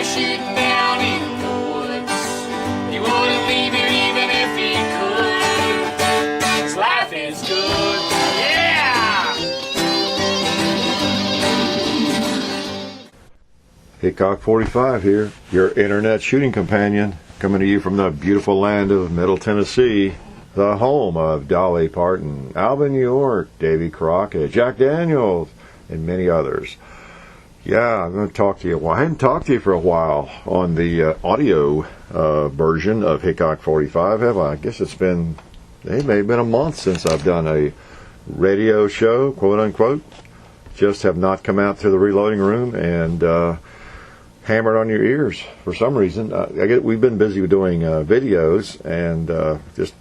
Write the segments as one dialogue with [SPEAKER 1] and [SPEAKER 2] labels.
[SPEAKER 1] shooting down in the woods. He wouldn't leave it even if he could. 'Cause life is good, yeah!
[SPEAKER 2] Hickok45 here, your internet shooting companion, coming to you from the beautiful land of Middle Tennessee, the home of Dolly Parton, Alvin York, Davy Crockett, Jack Daniels, and many others. Yeah, I'm going to talk to you. Well, I hadn't talked to you for a while on the audio version of Hickok45, have I? I guess it may have been a month since I've done a radio show, quote unquote. Just have not come out to the reloading room and hammered on your ears for some reason. We've been busy doing videos and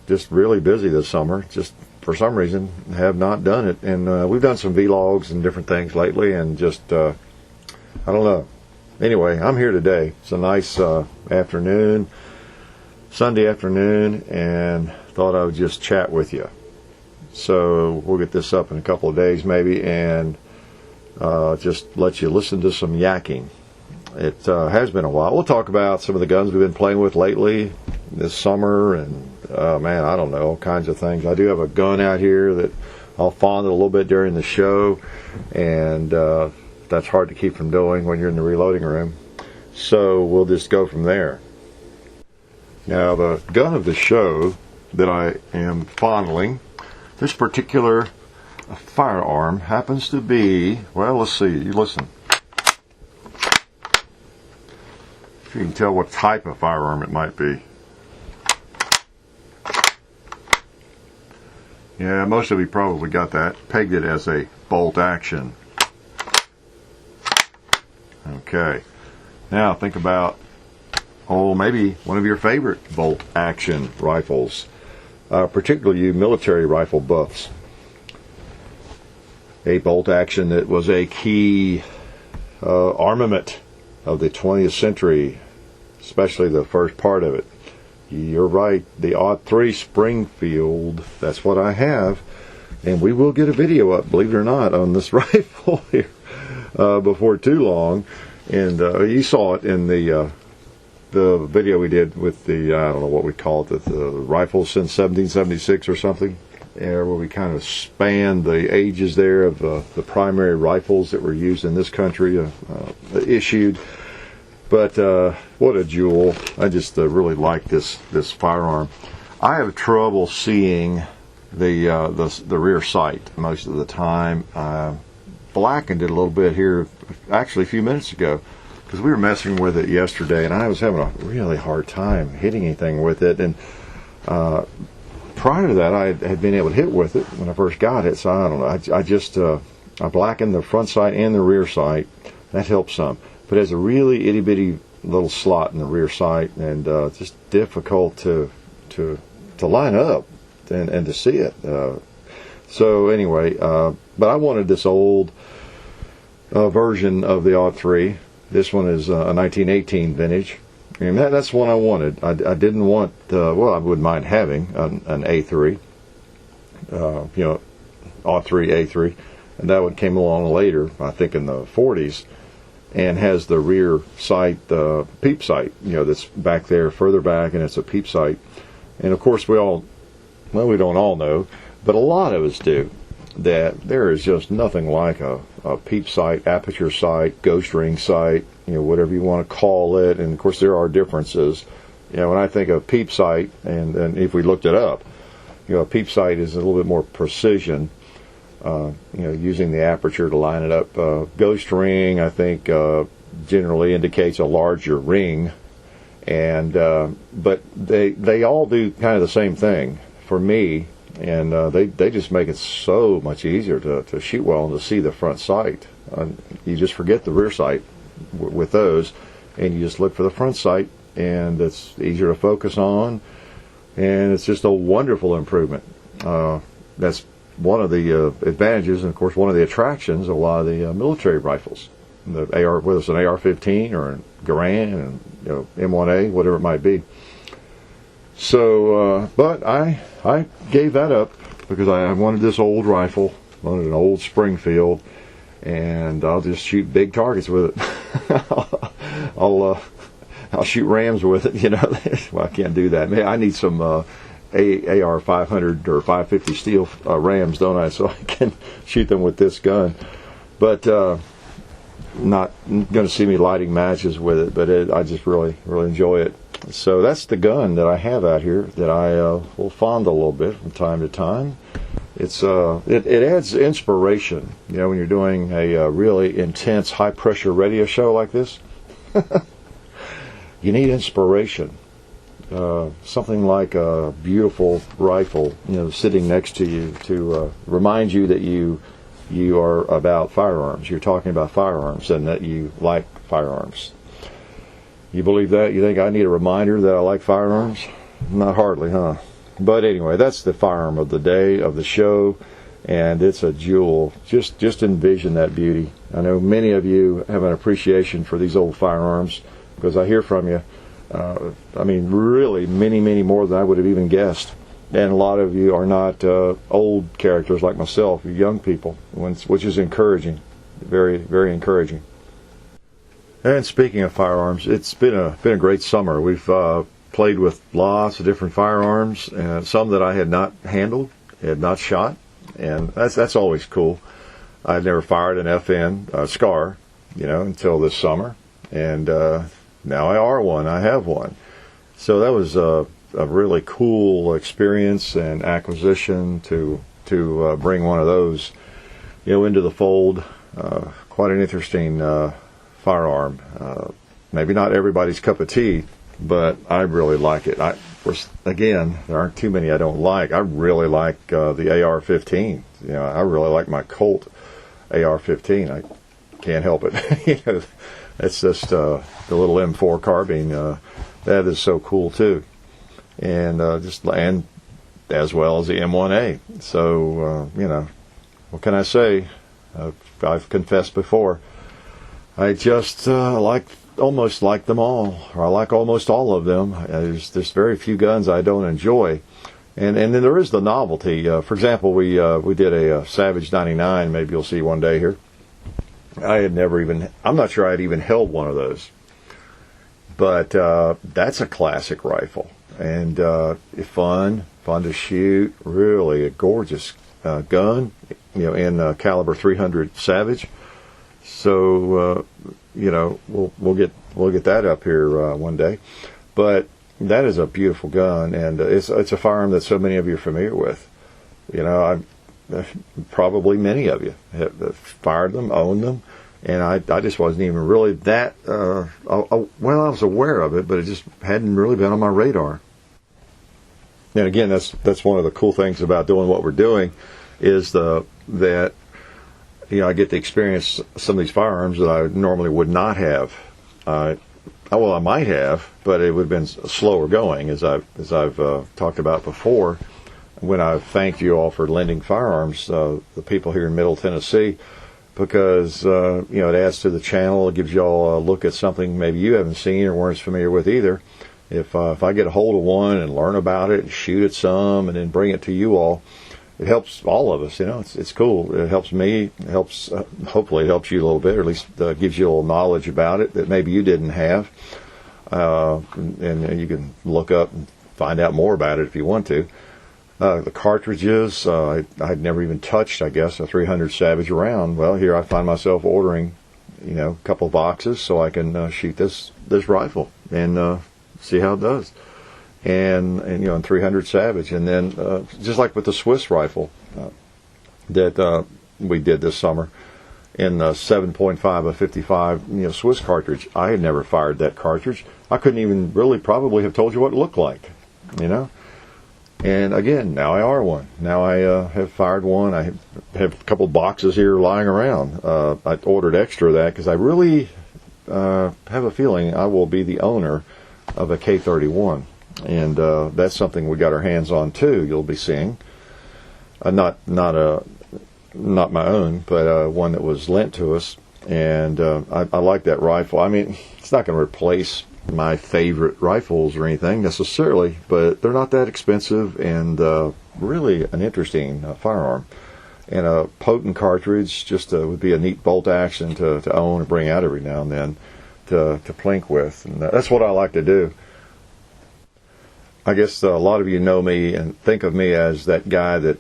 [SPEAKER 2] just really busy this summer. Just for some reason have not done it. And we've done some vlogs and different things lately, and just I don't know. Anyway, I'm here today. It's a nice afternoon, Sunday afternoon, and thought I would just chat with you. So we'll get this up in a couple of days maybe, and just let you listen to some yakking. It has been a while. We'll talk about some of the guns we've been playing with lately this summer, and man, I don't know, all kinds of things. I do have a gun out here that I'll fondle a little bit during the show, and that's hard to keep from doing when you're in the reloading room. So we'll just go from there. Now, the gun of the show that I am fondling, this particular firearm happens to be, well, let's see, you listen. You can tell what type of firearm it might be. Yeah, most of you probably got that. Pegged it as a bolt action. Okay. Now think about, maybe one of your favorite bolt action rifles. Particularly you military rifle buffs. A bolt action that was a key armament of the 20th century, especially the first part of it. You're right, the .03 Springfield, that's what I have, and we will get a video up, believe it or not, on this rifle here before too long. And you saw it in the video we did with the, I don't know what we call it, the rifles since 1776 or something, where we kind of spanned the ages there of the primary rifles that were used in this country, issued. But what a jewel. I just really like this firearm. I have trouble seeing the rear sight most of the time. Blackened it a little bit here, actually a few minutes ago, because we were messing with it yesterday, and I was having a really hard time hitting anything with it. And prior to that, I had been able to hit with it when I first got it, so I don't know. I blackened the front sight and the rear sight. That helps some. But it has a really itty-bitty little slot in the rear sight, and just difficult to line up and to see it. So anyway, but I wanted this old version of the .03. This one is a 1918 vintage, and that's one I wanted. I didn't want, I wouldn't mind having an A3, .03 A3, and that one came along later, I think in the 40s. And has the rear sight, peep sight, that's back there, further back, and it's a peep sight. And of course we don't all know, but a lot of us do, that there is just nothing like a peep sight, aperture sight, ghost ring sight, whatever you want to call it. And of course there are differences. When I think of peep sight, and if we looked it up, a peep sight is a little bit more precision. Using the aperture to line it up. Ghost ring, I think, generally indicates a larger ring, and but they all do kind of the same thing for me, and they just make it so much easier to shoot well and to see the front sight. You just forget the rear sight with those, and you just look for the front sight, and it's easier to focus on, and it's just a wonderful improvement. That's one of the advantages, and of course one of the attractions of a lot of the military rifles, the AR, whether it's an AR-15 or a Garand, and M1A, whatever it might be. So, but I gave that up because I wanted this old rifle, wanted an old Springfield, and I'll just shoot big targets with it. I'll I'll shoot rams with it. Well, I can't do that. Man, I need some AR 500 or 550 steel rams, don't I? So I can shoot them with this gun. But not going to see me lighting matches with it. But I just really enjoy it. So that's the gun that I have out here that I will fondle a little bit from time to time. It adds inspiration, when you're doing a really intense, high-pressure radio show like this. You need inspiration. Something like a beautiful rifle, sitting next to you to remind you that you are about firearms. You're talking about firearms and that you like firearms. You believe that? You think I need a reminder that I like firearms? Not hardly, huh? But anyway, that's the firearm of the day, of the show, and it's a jewel. Just envision that beauty. I know many of you have an appreciation for these old firearms because I hear from you. Really many more than I would have even guessed. And a lot of you are not old characters like myself. You're young people, which is encouraging, very, very encouraging. And speaking of firearms, it's been a great summer. We've played with lots of different firearms, and some that I had not handled, had not shot, and that's always cool. I'd never fired an FN SCAR, until this summer, and now I are one. I have one. So that was a really cool experience and acquisition to bring one of those, into the fold. Quite an interesting firearm. Maybe not everybody's cup of tea, but I really like it. Again, there aren't too many I don't like. I really like the AR-15. I really like my Colt AR-15. I can't help it. It's just the little M4 carbine. That is so cool too, and as well as the M1A. So what can I say? I've confessed before. I just almost like them all, or I like almost all of them. There's very few guns I don't enjoy, and then there is the novelty. For example, we did a Savage 99. Maybe you'll see one day here. I'm not sure I'd even held one of those, but that's a classic rifle, and fun to shoot. Really a gorgeous gun, in caliber 300 Savage. So we'll get that up here one day, but that is a beautiful gun, and it's a firearm that so many of you are familiar with. Probably many of you have fired them, owned them, and I just wasn't even really that I was aware of it, but it just hadn't really been on my radar. And again, that's one of the cool things about doing what we're doing, is that I get to experience some of these firearms that I normally would not have. I might have, but it would have been slower going, as I've talked about before. When I've thanked you all for lending firearms, the people here in Middle Tennessee, because it adds to the channel. It gives you all a look at something maybe you haven't seen or weren't familiar with either. If I get a hold of one and learn about it and shoot it some and then bring it to you all, it helps all of us. It's cool. It helps me. It helps. Hopefully, it helps you a little bit, or at least gives you a little knowledge about it that maybe you didn't have, and you can look up and find out more about it if you want to. The cartridges, I'd never even touched, I guess, a 300 Savage round. Well, here I find myself ordering, a couple boxes so I can shoot this rifle and see how it does. And 300 Savage, and then just like with the Swiss rifle that we did this summer in 7.5 of 55, Swiss cartridge. I had never fired that cartridge. I couldn't even really probably have told you what it looked like, And again, now I are one. Now I have fired one. I have a couple boxes here lying around. I ordered extra of that because I really have a feeling I will be the owner of a K31. And that's something we got our hands on too. You'll be seeing, not my own, but one that was lent to us. And I like that rifle. I mean, it's not going to replace my favorite rifles or anything necessarily, but they're not that expensive, and really an interesting firearm. And a potent cartridge just would be a neat bolt action to own and bring out every now and then. to plink with, and that's what I like to do. I guess a lot of you know me and think of me as that guy that,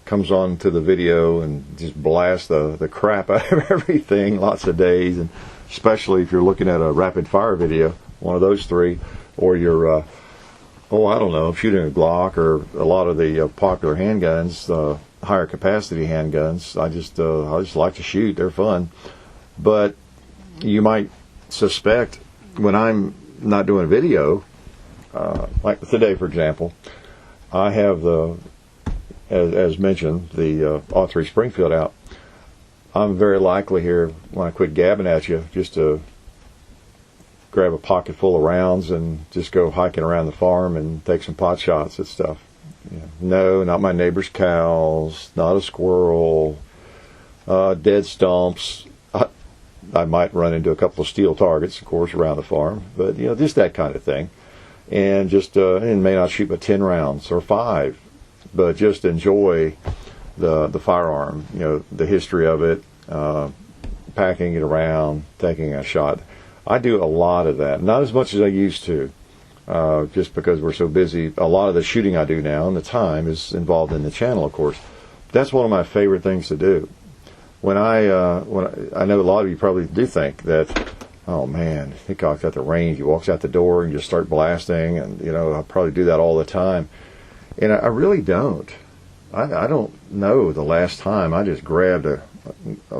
[SPEAKER 2] comes on to the video and just blasts the crap out of everything, lots of days, and especially if you're looking at a rapid fire video, one of those three, or you're, I don't know, shooting a Glock or a lot of the popular handguns, higher capacity handguns. I just like to shoot. They're fun. But you might suspect when I'm not doing a video, like today, for example, I have as mentioned, the .03 Springfield out. I'm very likely here, when I quit gabbing at you, just to grab a pocket full of rounds and just go hiking around the farm and take some pot shots at stuff. No, not my neighbor's cows, not a squirrel, dead stumps. I might run into a couple of steel targets, of course, around the farm, but just that kind of thing. And just and may not shoot but 10 rounds or 5, but just enjoy the firearm, the history of it, packing it around, taking a shot. I do a lot of that, not as much as I used to, just because we're so busy. A lot of the shooting I do now and the time is involved in the channel, of course. That's one of my favorite things to do. When I know a lot of you probably do think that, oh man, Hickok's at the range. He walks out the door and just start blasting, and I probably do that all the time. And I really don't. I don't know the last time I just grabbed a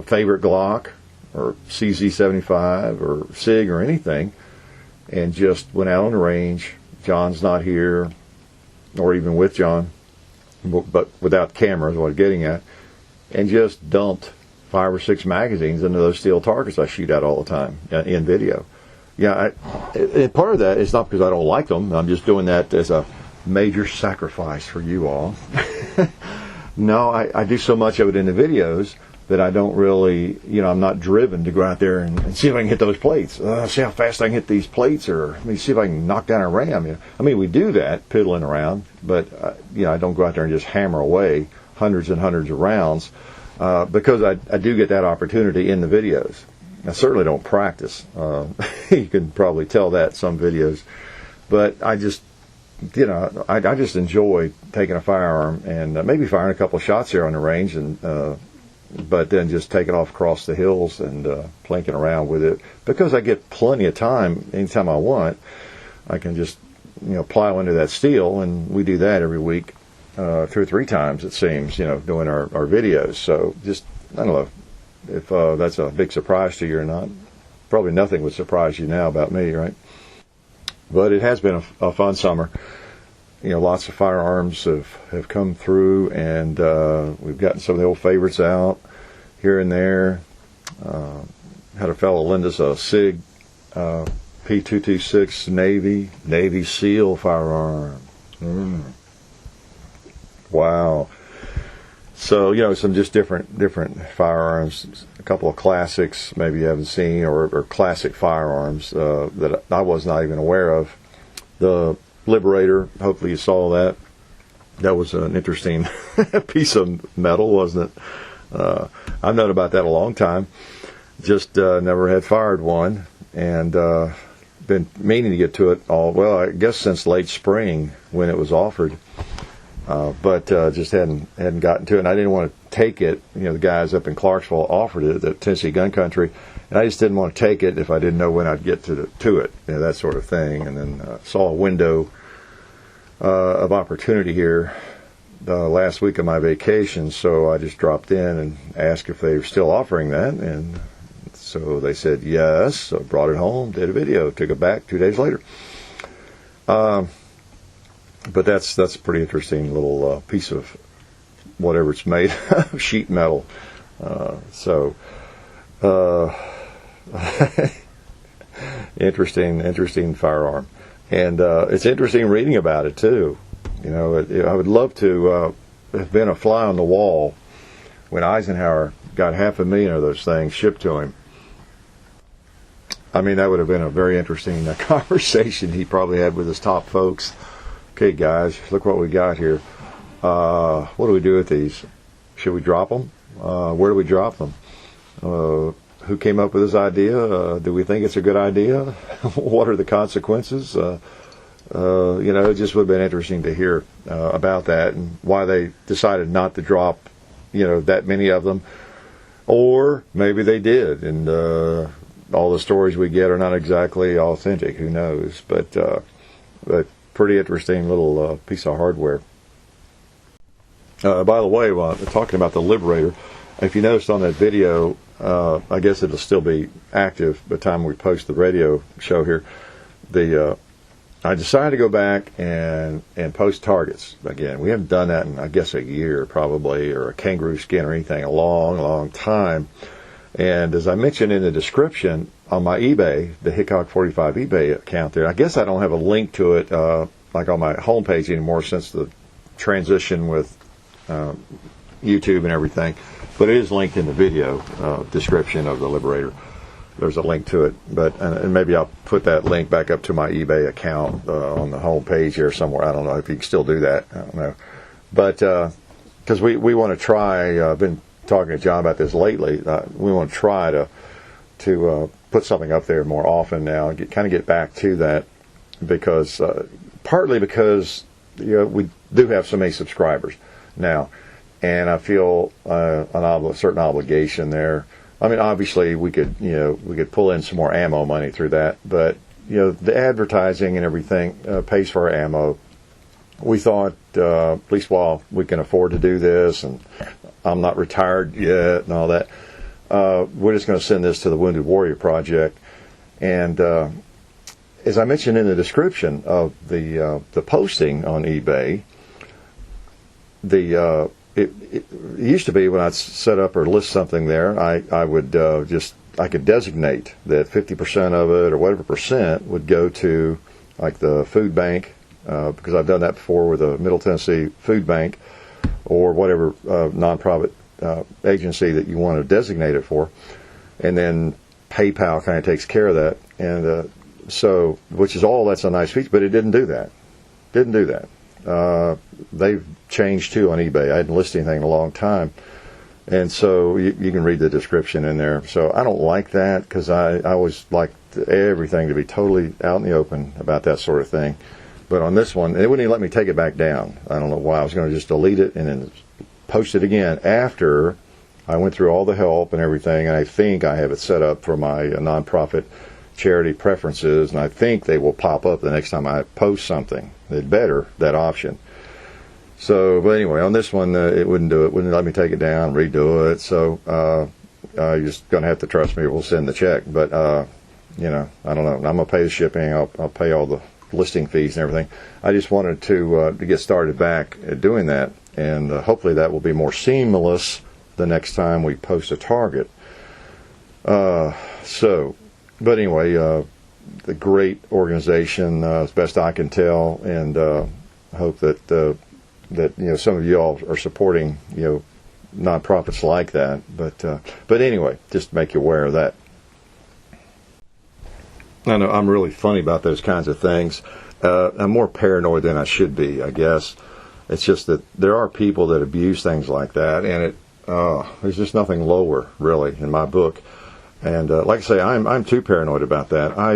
[SPEAKER 2] favorite Glock or CZ75 or SIG or anything and just went out on the range. John's not here, or even with John, but without cameras, what I'm getting at, and just dumped 5 or 6 magazines into those steel targets I shoot at all the time in video. And part of that is not because I don't like them. I'm just doing that as a major sacrifice for you all. No, I do so much of it in the videos that I don't really, I'm not driven to go out there and see if I can hit those plates. See how fast I can hit these plates, or see if I can knock down a ram. We do that, piddling around, but I don't go out there and just hammer away hundreds and hundreds of rounds, because I do get that opportunity in the videos. I certainly don't practice. You can probably tell that some videos, but I just I just enjoy taking a firearm and maybe firing a couple of shots here on the range, and but then just taking off across the hills and plinking around with it, because I get plenty of time anytime I want. I can just plow into that steel, and we do that every week, 2 or 3 times it seems, doing our videos. So just, I don't know if that's a big surprise to you or not. Probably nothing would surprise you now about me, right? But it has been a fun summer. Lots of firearms have come through, and we've gotten some of the old favorites out here and there. Had a fellow lend us a SIG P226 Navy SEAL firearm. Wow. So, some just different firearms, a couple of classics maybe you haven't seen, or classic firearms that I was not even aware of. The Liberator, hopefully you saw that. That was an interesting piece of metal, wasn't it? I've known about that a long time. Just never had fired one, and been meaning to get to it I guess since late spring when it was offered. But just hadn't gotten to it, and I didn't want to take it. The guys up in Clarksville offered it at Tennessee Gun Country, and I just didn't want to take it if I didn't know when I'd get to it, that sort of thing. And then saw a window of opportunity here the last week of my vacation, so I just dropped in and asked if they were still offering that, and so they said yes. So brought it home, did a video, took it back 2 days later. But that's a pretty interesting little piece of whatever it's made of, sheet metal. Interesting firearm, and it's interesting reading about it too. I would love to have been a fly on the wall when Eisenhower got 500,000 of those things shipped to him. That would have been a very interesting conversation he probably had with his top folks. Okay, guys, look what we got here. What do we do with these? Should we drop them? Where do we drop them? who came up with this idea? Do we think it's a good idea? What are the consequences? It just would have been interesting to hear about that and why they decided not to drop, that many of them. Or maybe they did, and all the stories we get are not exactly authentic. Who knows? But pretty interesting little piece of hardware. By the way, while talking about the Liberator, if you noticed on that video, I guess it'll still be active by the time we post the radio show here. I decided to go back and post targets again. We haven't done that in, I guess, a year probably, or a kangaroo skin or anything, a long, long time. And as I mentioned in the description, on my eBay, the Hickok45 eBay account there, I guess I don't have a link to it like on my homepage anymore since the transition with YouTube and everything, but it is linked in the video description of the Liberator. There's a link to it, and maybe I'll put that link back up to my eBay account on the home page here somewhere. I don't know if you can still do that. I don't know, but because we want to try. I've been talking to John about this lately. We want to try to put something up there more often now, and get back to that, because partly because we do have so many subscribers now, and I feel a certain obligation there. I mean, obviously we could pull in some more ammo money through that, but the advertising and everything pays for our ammo. We thought, at least while we can afford to do this, and I'm not retired yet and all that, we're just going to send this to the Wounded Warrior Project. And as I mentioned in the description of the posting on eBay, it used to be when I'd set up or list something there, I would I could designate that 50% of it or whatever percent would go to like the food bank, because I've done that before with the Middle Tennessee Food Bank or whatever nonprofit agency that you want to designate it for, and then PayPal kind of takes care of that, and so which is all that's a nice feature, but it didn't do that. They've changed too on eBay. I hadn't listed anything in a long time, and so you can read the description in there. So I don't like that, because I always like everything to be totally out in the open about that sort of thing. But on this one, it wouldn't even let me take it back down. I don't know why. I was going to just delete it and then post it again after I went through all the help and everything, and I think I have it set up for my nonprofit charity preferences, and I think they will pop up the next time I post something. It better, that option. So, but anyway, on this one, it wouldn't do it. Wouldn't let me take it down, redo it. So, you're just going to have to trust me. We'll send the check. But, I don't know. I'm going to pay the shipping. I'll pay all the listing fees and everything. I just wanted to get started back at doing that. And hopefully that will be more seamless the next time we post a target. But anyway, the great organization, as best I can tell, and hope that some of you all are supporting nonprofits like that. But anyway, just to make you aware of that. I know I'm really funny about those kinds of things. I'm more paranoid than I should be, I guess. It's just that there are people that abuse things like that, and there's just nothing lower, really, in my book. And like I say, I'm too paranoid about that. I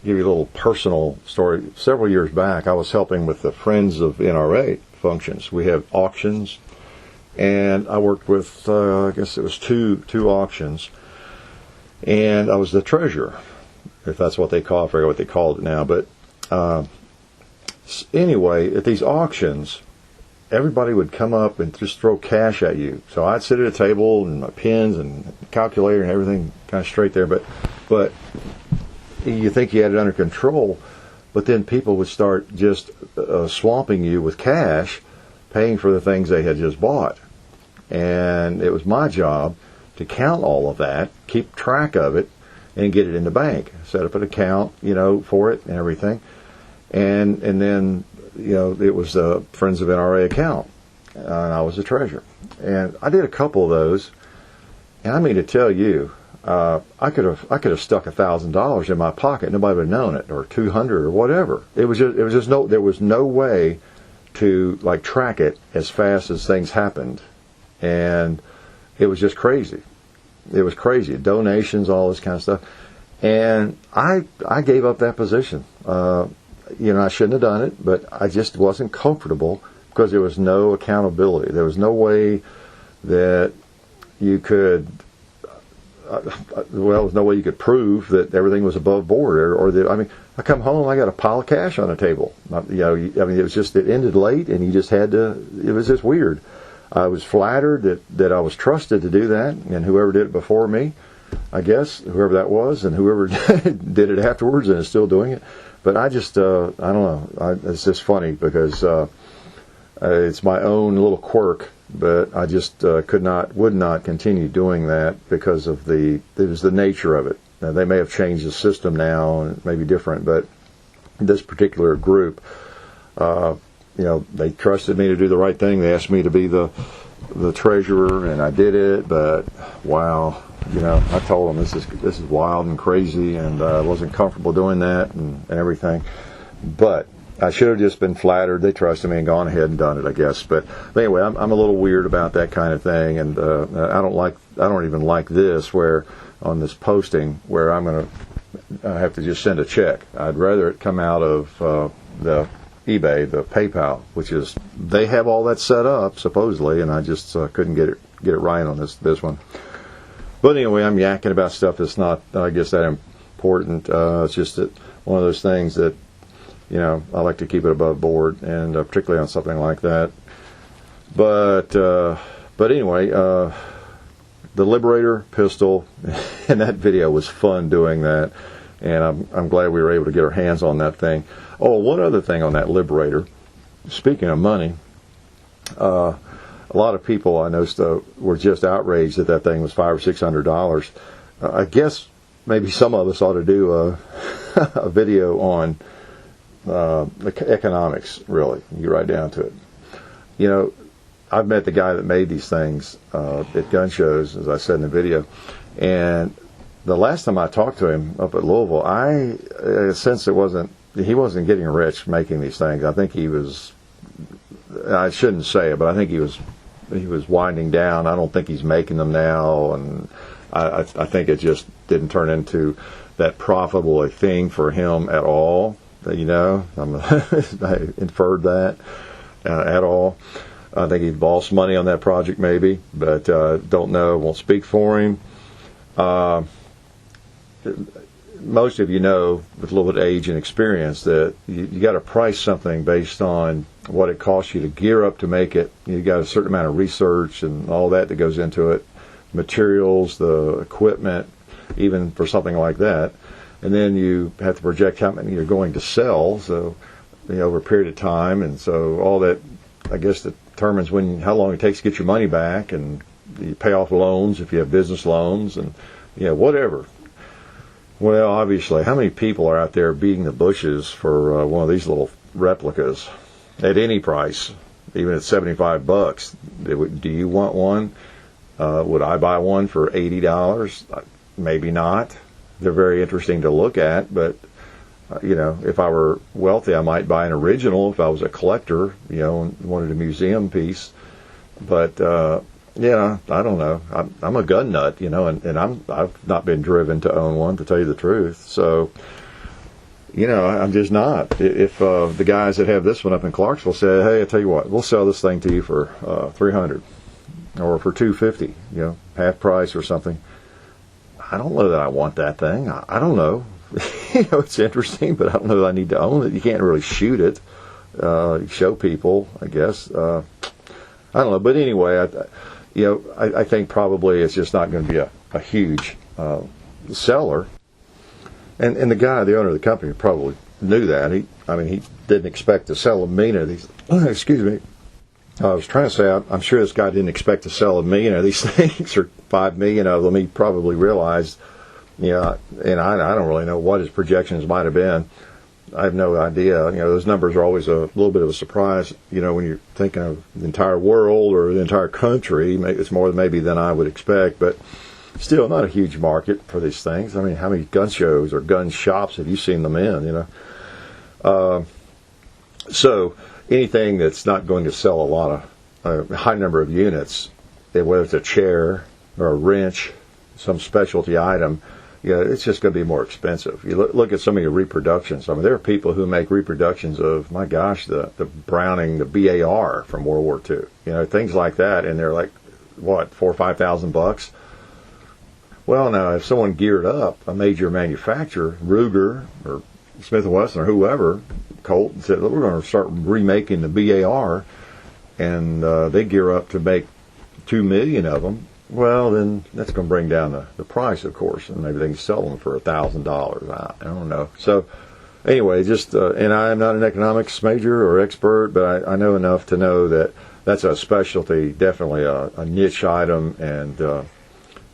[SPEAKER 2] give you a little personal story. Several years back, I was helping with the Friends of NRA functions. We have auctions, and I worked with, I guess it was two auctions, and I was the treasurer, if that's what they call it. I forget what they called it now. But anyway, at these auctions, everybody would come up and just throw cash at you. So I'd sit at a table and my pens and calculator and everything kind of straight there. But you think you had it under control, but then people would start just swamping you with cash, paying for the things they had just bought. And it was my job to count all of that, keep track of it, and get it in the bank. Set up an account, for it and everything. And then it was a Friends of NRA account, and I was the treasurer. And I did a couple of those, and I mean to tell you, I could have stuck $1,000 in my pocket. Nobody would have known it, or 200 or whatever. There was no way to track it as fast as things happened, and it was just crazy. it was crazy. Donations, all this kind of stuff. And I gave up that position. I shouldn't have done it, but I just wasn't comfortable because there was no accountability. There was no way that you could, there was no way you could prove that everything was above board, or that, I come home, I got a pile of cash on the table. It was just, it ended late, and you just had to, it was just weird. I was flattered that I was trusted to do that, and whoever did it before me, I guess, whoever that was, and whoever did it afterwards and is still doing it. But I just, I don't know, it's just funny because it's my own little quirk, but I just would not continue doing that because of it was the nature of it. Now, they may have changed the system now, and it may be different, but this particular group, they trusted me to do the right thing. They asked me to be the treasurer, and I did it. But wow, I told them this is wild and crazy, and I wasn't comfortable doing that and everything. But I should have just been flattered. They trusted me and gone ahead and done it, I guess. But anyway, I'm a little weird about that kind of thing, and I don't even like this where on this posting where I'm going to have to just send a check. I'd rather it come out of the eBay, the PayPal, which is, they have all that set up supposedly, and I just couldn't get it right on this one. But anyway, I'm yakking about stuff that's not, I guess, that important. It's just that one of those things that, I like to keep it above board, and particularly on something like that. But anyway, the Liberator pistol, and that video was fun doing that, and I'm glad we were able to get our hands on that thing. Oh, one other thing on that Liberator. Speaking of money, a lot of people I noticed were just outraged that thing was $500 or $600. I guess maybe some of us ought to do a video on the economics. Really, you get right down to it. I've met the guy that made these things at gun shows, as I said in the video, and the last time I talked to him up at Louisville, I sensed he wasn't getting rich making these things. I think he was, I shouldn't say it, but I think he was winding down. I don't think he's making them now, and I think it just didn't turn into that profitable a thing for him at all. I inferred that at all. I think he lost money on that project maybe, but don't know, won't speak for him. Most of you know, with a little bit of age and experience, that you got to price something based on what it costs you to gear up to make it. You got a certain amount of research and all that goes into it, materials, the equipment, even for something like that. And then you have to project how many you're going to sell, so over a period of time, and so all that, I guess, determines how long it takes to get your money back, and you pay off loans if you have business loans, and whatever. Well, obviously, how many people are out there beating the bushes for one of these little replicas at any price, even at $75? Do you want one? Would I buy one for $80? Maybe not. They're very interesting to look at, but if I were wealthy, I might buy an original if I was a collector, and wanted a museum piece. But I don't know. I'm a gun nut, and I've not been driven to own one, to tell you the truth. So, I'm just not. If the guys that have this one up in Clarksville say, "Hey, I tell you what, we'll sell this thing to you for $300 or for $250, half price or something," I don't know that I want that thing. I don't know. It's interesting, but I don't know that I need to own it. You can't really shoot it. You show people, I guess. I don't know. But anyway, I think probably it's just not going to be a huge seller. And the owner of the company, probably knew that. He didn't expect to sell a million of these. Excuse me. I was trying to say, I'm sure this guy didn't expect to sell a million of these things, or 5 million of them. He probably realized, and I don't really know what his projections might have been. I have no idea. Those numbers are always a little bit of a surprise, when you're thinking of the entire world or the entire country. It's more maybe than I would expect, but still not a huge market for these things. How many gun shows or gun shops have you seen them in, So anything that's not going to sell a high number of units, whether it's a chair or a wrench, some specialty item, it's just going to be more expensive. You look at some of your reproductions. I mean, there are people who make reproductions of, my gosh, the Browning, the BAR from World War II, things like that, and they're like, what, $4,000 or $5,000? Well, now, if someone geared up, a major manufacturer, Ruger or Smith & Wesson or whoever, Colt, and said, we're going to start remaking the BAR, and they gear up to make 2 million of them, well, then that's going to bring down the price, of course, and maybe they can sell them for $1,000. I don't know. So, anyway, and I'm not an economics major or expert, but I know enough to know that that's a specialty, definitely a niche item, and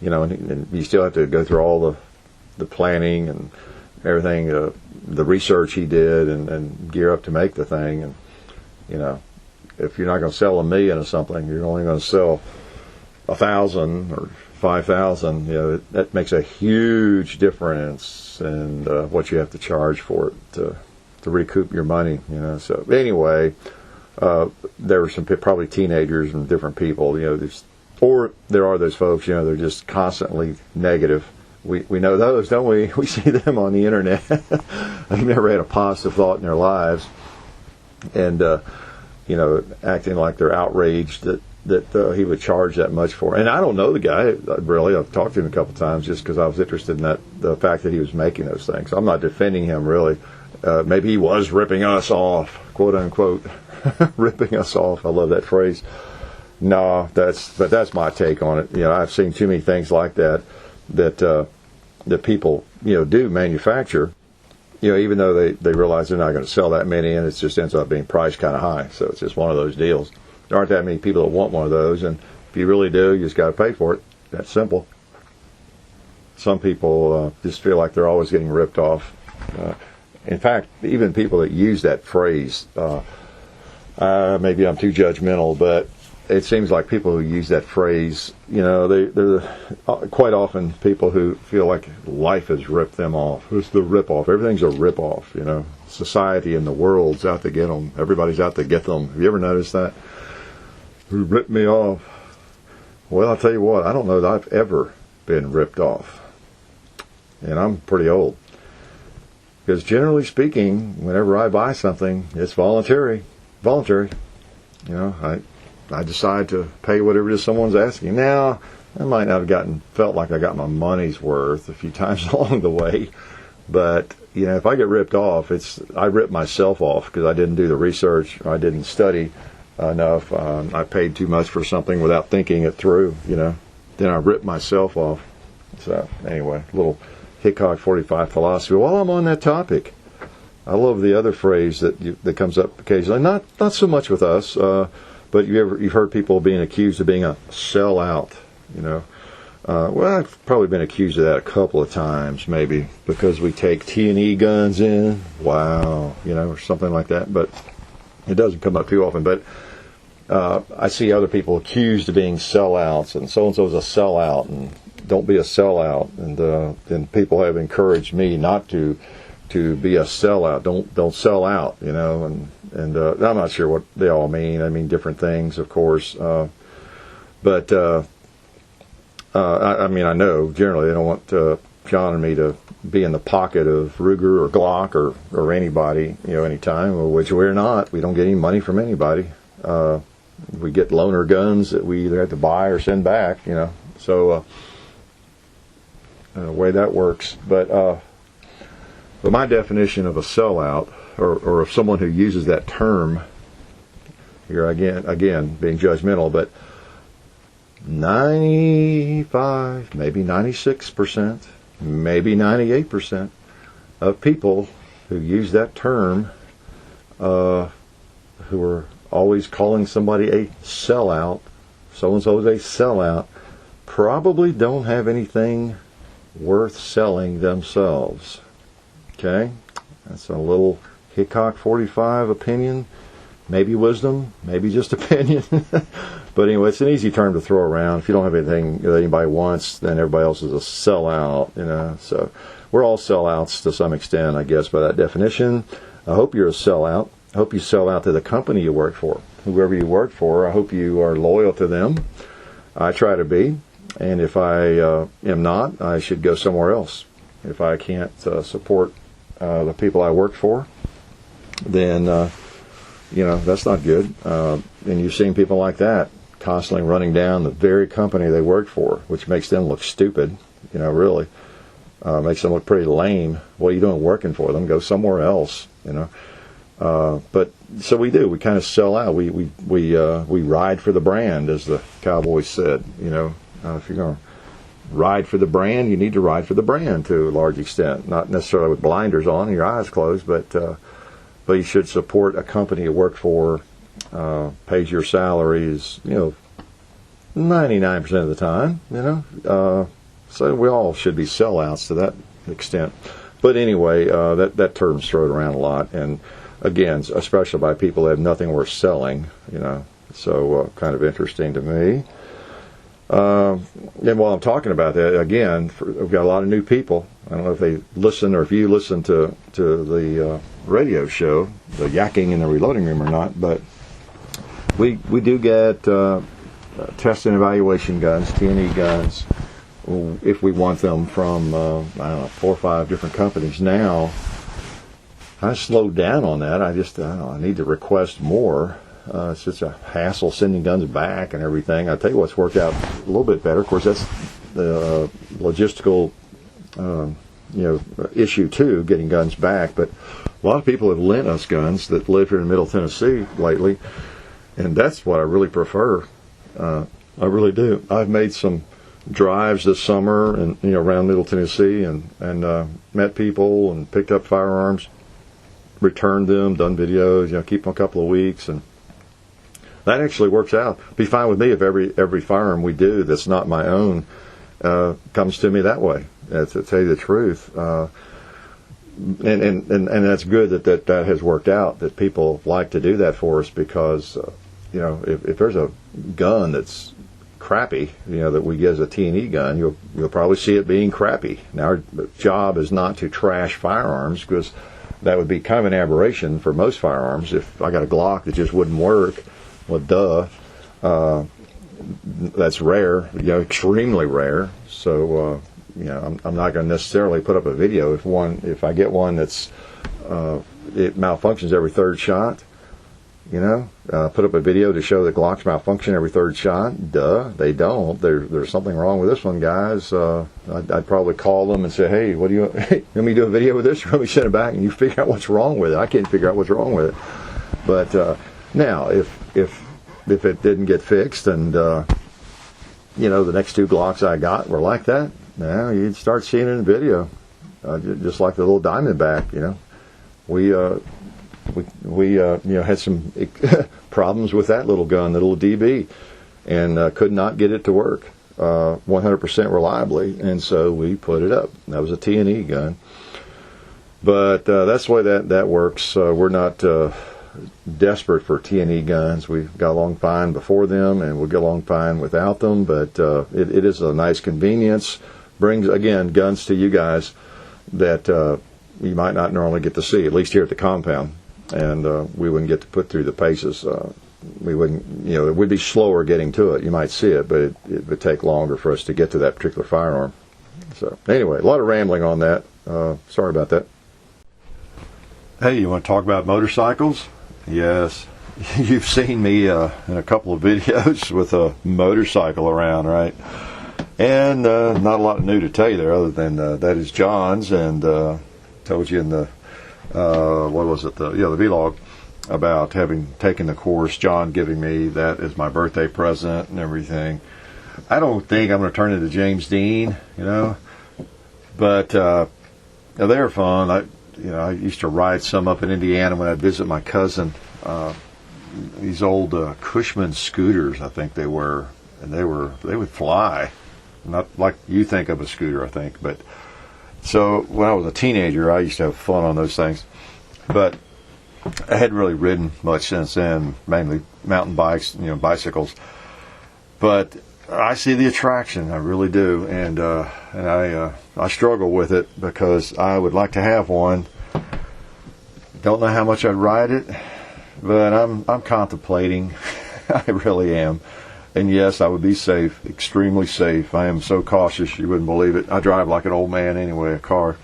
[SPEAKER 2] and you still have to go through all the planning and everything, the research he did, and gear up to make the thing. And if you're not going to sell 1 million of something, you're only going to sell 1,000 or 5,000. That makes a huge difference in what you have to charge for it to recoup your money. So anyway, there were some probably teenagers and different people. Or there are those folks. They're just constantly negative. We know those, don't we? We see them on the internet. They've never had a positive thought in their lives, and acting like they're outraged that he would charge that much for. And I don't know the guy really. I've talked to him a couple of times just because I was interested in the fact that he was making those things. I'm not defending him really. Maybe he was ripping us off, quote unquote, ripping us off. I love that phrase. No, that's my take on it. I've seen too many things like that people do manufacture. Even though they realize they're not going to sell that many, and it just ends up being priced kind of high. So it's just one of those deals. There aren't that many people that want one of those, and if you really do, you just got to pay for it. That's simple. Some people just feel like they're always getting ripped off. In fact, even people that use that phrase, maybe I'm too judgmental, but it seems like people who use that phrase, they're quite often people who feel like life has ripped them off. It's the rip-off. Everything's a rip-off, Society and the world's out to get them. Everybody's out to get them. Have you ever noticed that? Who ripped me off? Well, I'll tell you what, I don't know that I've ever been ripped off. And I'm pretty old. Because generally speaking, whenever I buy something, it's voluntary. I decide to pay whatever it is someone's asking. Now, I might not have felt like I got my money's worth a few times along the way, but if I get ripped off, I rip myself off because I didn't do the research, or I didn't study enough. I paid too much for something without thinking it through. Then I rip myself off. So anyway, a little Hickok45 philosophy. While I'm on that topic, I love the other phrase that comes up occasionally. Not so much with us. But you've heard people being accused of being a sellout, Well, I've probably been accused of that a couple of times, maybe, because we take T&E guns in, wow, or something like that. But it doesn't come up too often. But I see other people accused of being sellouts, and so-and-so is a sellout, and don't be a sellout. And then people have encouraged me not to be a sellout. Don't sell out, And I'm not sure what they all mean. I mean different things, of course. But I know generally they don't want John and me to be in the pocket of Ruger or Glock or anybody, anytime, which we're not. We don't get any money from anybody. We get loaner guns that we either have to buy or send back, So the way that works. But my definition of a sellout, or of someone who uses that term, here again being judgmental, but 95, maybe 96%, maybe 98% of people who use that term, who are always calling somebody a sellout, so-and-so is a sellout, probably don't have anything worth selling themselves. Okay? That's a little Hickok45 opinion, maybe wisdom, maybe just opinion. But anyway, it's an easy term to throw around. If you don't have anything that anybody wants, then everybody else is a sellout, So we're all sellouts to some extent, I guess, by that definition. I hope you're a sellout. I hope you sell out to the company you work for. Whoever you work for, I hope you are loyal to them. I try to be. and if I am not, I should go somewhere else. If I can't support the people I work for, then that's not good. And you've seen people like that constantly running down the very company they work for, which makes them look stupid. Really makes them look pretty lame. What are you doing working for them? Go somewhere else. But so we do. We kind of sell out. We ride for the brand, as the cowboys said. If you're going to ride for the brand, you need to ride for the brand to a large extent. Not necessarily with blinders on and your eyes closed, but you should support a company you work for, pays your salaries, 99% of the time, So we all should be sellouts to that extent. But anyway, that term's thrown around a lot, and again, especially by people that have nothing worth selling, So kind of interesting to me. And while I'm talking about that, again, we've got a lot of new people. I don't know if they listen or if you listen to the radio show, the Yakking in the Reloading Room or not, but we do get test and evaluation guns, T&E guns, if we want them from, 4 or 5 different companies now. I slowed down on that. I need to request more. It's just a hassle sending guns back and everything. I tell you what's worked out a little bit better. Of course, that's the logistical, issue too, getting guns back. But a lot of people have lent us guns that live here in Middle Tennessee lately, and that's what I really prefer. I really do. I've made some drives this summer and around Middle Tennessee and met people and picked up firearms, returned them, done videos, keep them a couple of weeks, and that actually works out. Be fine with me if every firearm we do that's not my own comes to me that way. To tell you the truth, and that's good that has worked out. That people like to do that for us because if there's a gun that's crappy, that we get as a T&E gun, you'll probably see it being crappy. Now our job is not to trash firearms because that would be kind of an aberration for most firearms. If I got a Glock that just wouldn't work, well, duh. That's rare, extremely rare. So, I'm not going to necessarily put up a video if I get one that's it malfunctions every third shot. Put up a video to show that Glocks malfunction every third shot. Duh, they don't. There's something wrong with this one, guys. I'd probably call them and say, hey, what do you want me to do a video with this? Or let me send it back and you figure out what's wrong with it. I can't figure out what's wrong with it. But now, if it didn't get fixed and the next 2 Glocks I got were like that, now you'd start seeing it in video, just like the little Diamondback. We had some problems with that little gun, the little DB, and could not get it to work 100% reliably, and so we put it up. That was a T&E gun. But that's the way that works. We're not desperate for T&E guns. We got along fine before them, and we'll get along fine without them, but it is a nice convenience. Brings, again, guns to you guys that you might not normally get to see, at least here at the compound. And we wouldn't get to put through the paces. We wouldn't, it would be slower getting to it. You might see it, but it would take longer for us to get to that particular firearm. So anyway, a lot of rambling on that. Sorry about that. Hey, you want to talk about motorcycles? Yes. You've seen me in a couple of videos with a motorcycle around, right? And not a lot new to tell you there other than that is John's, and told you in the what was it, the vlog about having taken the course, John giving me that as my birthday present and everything. I don't think I'm going to turn into James Dean, but they're fun. I used to ride some up in Indiana when I'd visit my cousin. These old Cushman scooters, I think they were, and they would fly, not like you think of a scooter, I think, but. So when I was a teenager, I used to have fun on those things, but I hadn't really ridden much since then, mainly mountain bikes, bicycles. But I see the attraction, I really do, and I struggle with it because I would like to have one. Don't know how much I'd ride it, but I'm contemplating. I really am. And yes, I would be safe, extremely safe. I am so cautious, you wouldn't believe it. I drive like an old man anyway, a car.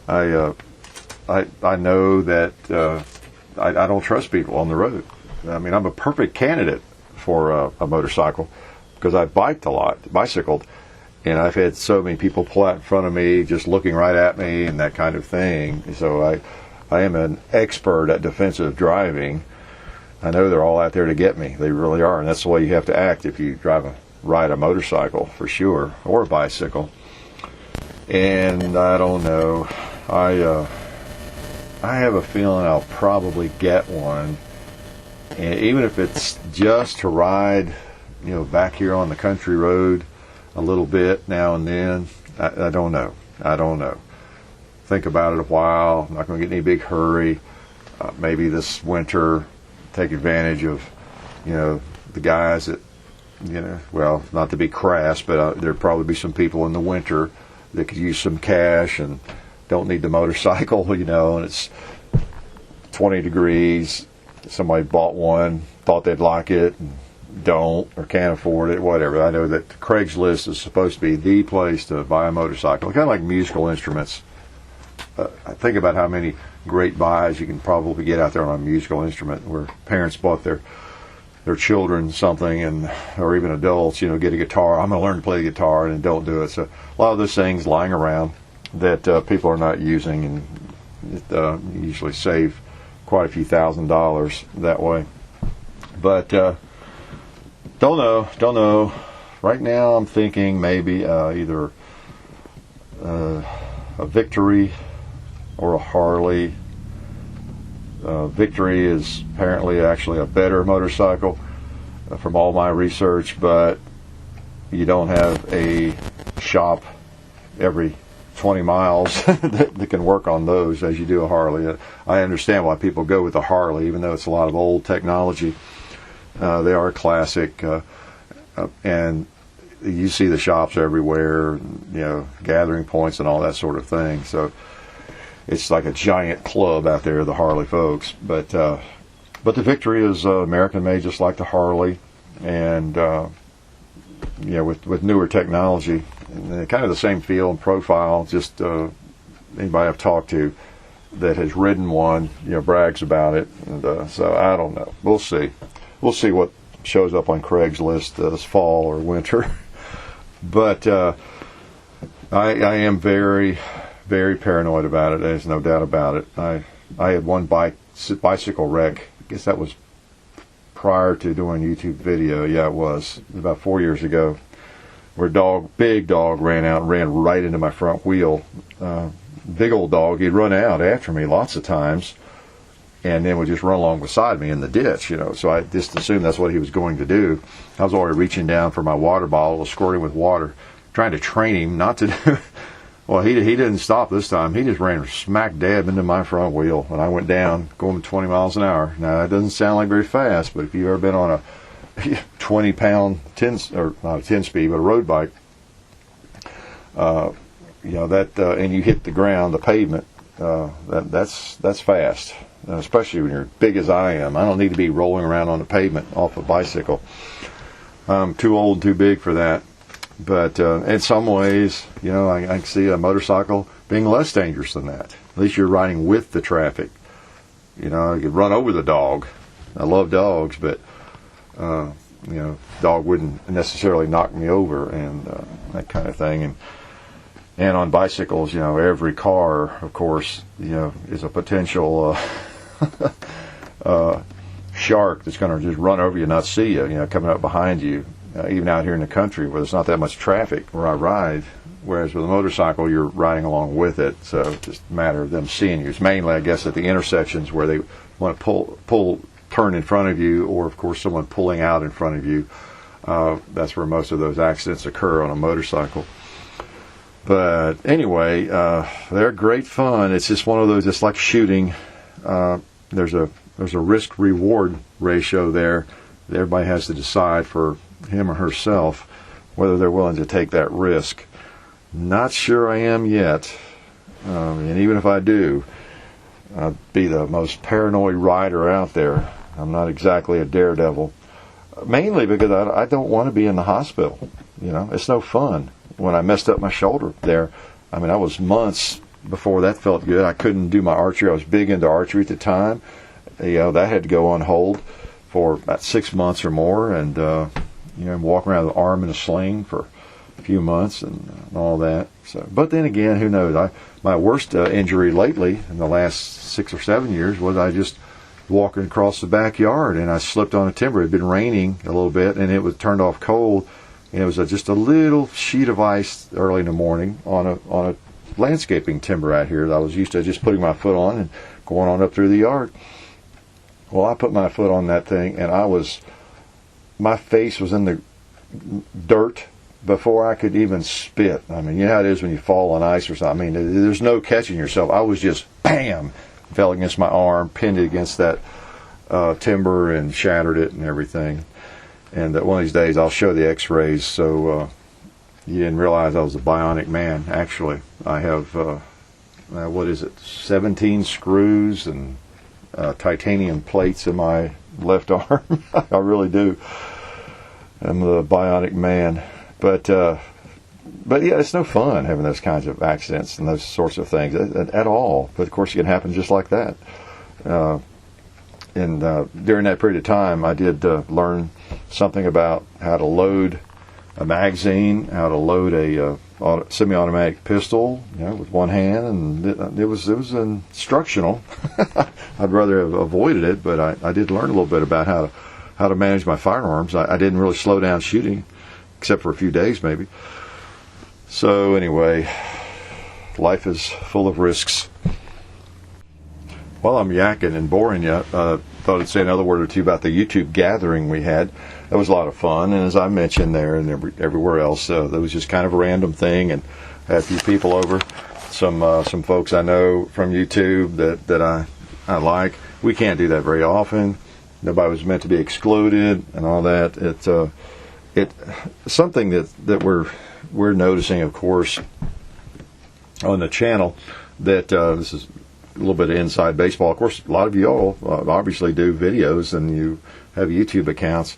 [SPEAKER 2] I know that I don't trust people on the road. I mean, I'm a perfect candidate for a motorcycle because I bicycled, and I've had so many people pull out in front of me, just looking right at me and that kind of thing. So I am an expert at defensive driving. I know they're all out there to get me. They really are, and that's the way you have to act if you ride a motorcycle, for sure, or a bicycle. And I don't know. I have a feeling I'll probably get one, and even if it's just to ride, back here on the country road a little bit now and then. I don't know. Think about it a while. I'm not going to get in any big hurry. Maybe this winter, take advantage of, the guys that, well, not to be crass, but there'd probably be some people in the winter that could use some cash and don't need the motorcycle, and it's 20 degrees. Somebody bought one, thought they'd like it, and don't or can't afford it, whatever. I know that Craigslist is supposed to be the place to buy a motorcycle, kind of like musical instruments. I think about how many great buys you can probably get out there on a musical instrument, where parents bought their children something, or even adults, get a guitar. I'm going to learn to play the guitar, and don't do it. So a lot of those things lying around that people are not using, and you usually save quite a few $1,000s that way. But don't know. Right now I'm thinking maybe either a Victory or a Harley. Victory is apparently actually a better motorcycle from all my research, but you don't have a shop every 20 miles that can work on those as you do a Harley. I understand why people go with a Harley, even though it's a lot of old technology. They are a classic, and you see the shops everywhere, gathering points and all that sort of thing. So it's like a giant club out there, the Harley folks. But the Victory is American made, just like the Harley, and with newer technology, and kind of the same feel and profile. Just anybody I've talked to that has ridden one, brags about it. And so I don't know. We'll see. We'll see what shows up on Craigslist this fall or winter. But I am very, very paranoid about it. There's no doubt about it. I had one bicycle wreck. I guess that was prior to doing YouTube video. Yeah, it was about 4 years ago, where big dog ran right into my front wheel. Big old dog. He'd run out after me lots of times, and then would just run along beside me in the ditch, So I just assumed that's what he was going to do. I was already reaching down for my water bottle, squirting with water, trying to train him not to do. Well, he didn't stop this time. He just ran smack dab into my front wheel, and I went down, going 20 miles an hour. Now, that doesn't sound like very fast, but if you've ever been on a 20-pound, not a 10-speed, but a road bike, and you hit the ground, the pavement, that's fast. Especially when you're big as I am. I don't need to be rolling around on the pavement off a bicycle. I'm too old and too big for that. But in some ways, I can see a motorcycle being less dangerous than that. At least you're riding with the traffic. You could run over the dog. I love dogs, but dog wouldn't necessarily knock me over, and that kind of thing. And on bicycles, every car, of course, is a potential shark that's going to just run over you and not see you, coming up behind you. Even out here in the country where there's not that much traffic where I ride, whereas with a motorcycle you're riding along with it, so it's just a matter of them seeing you. It's mainly, I guess, at the intersections where they want to turn in front of you, or of course someone pulling out in front of you. That's where most of those accidents occur on a motorcycle. But anyway, they're great fun. It's just one of those, it's like shooting. There's a risk-reward ratio there. Everybody has to decide for him or herself whether they're willing to take that risk. Not sure I am yet. And even if I do, I'd be the most paranoid rider out there. I'm not exactly a daredevil. Mainly because I don't want to be in the hospital. You know, it's no fun. When I messed up my shoulder there, I mean, I was months before that felt good. I couldn't do my archery. I was big into archery at the time. You know, that had to go on hold for about 6 months or more, and you know, walking around with an arm in a sling for a few months and all that. So, but then again, who knows? My worst injury lately in the last 6 or 7 years was I just walking across the backyard and I slipped on a timber. It had been raining a little bit and it was turned off cold, and it was just a little sheet of ice early in the morning on a landscaping timber out here that I was used to just putting my foot on and going on up through the yard. Well, I put my foot on that thing and my face was in the dirt before I could even spit. I mean, you know how it is when you fall on ice or something. I mean, there's no catching yourself. I was just, bam, fell against my arm, pinned it against that timber and shattered it and everything. And one of these days I'll show the x-rays so you didn't realize I was a bionic man. Actually, I have, 17 screws and titanium plates in my left arm. I really do. I'm the bionic man. But yeah, it's no fun having those kinds of accidents and those sorts of things at all. But of course, it can happen just like that. And during that period of time, I did learn something about how to load a magazine, how to load a semi-automatic pistol, you know, with one hand, and it was instructional. I'd rather have avoided it, but I did learn a little bit about how to manage my firearms. I didn't really slow down shooting, except for a few days maybe. So anyway, life is full of risks. While I'm yakking and boring you, thought I'd say another word or two about the YouTube gathering we had. That was a lot of fun, and as I mentioned there and everywhere else, that was just kind of a random thing, and had a few people over, some folks I know from YouTube that I like. We can't do that very often. Nobody was meant to be excluded and all that. It's something that we're noticing, of course, on the channel, that this is a little bit of inside baseball. Of course, a lot of you all obviously do videos and you have YouTube accounts.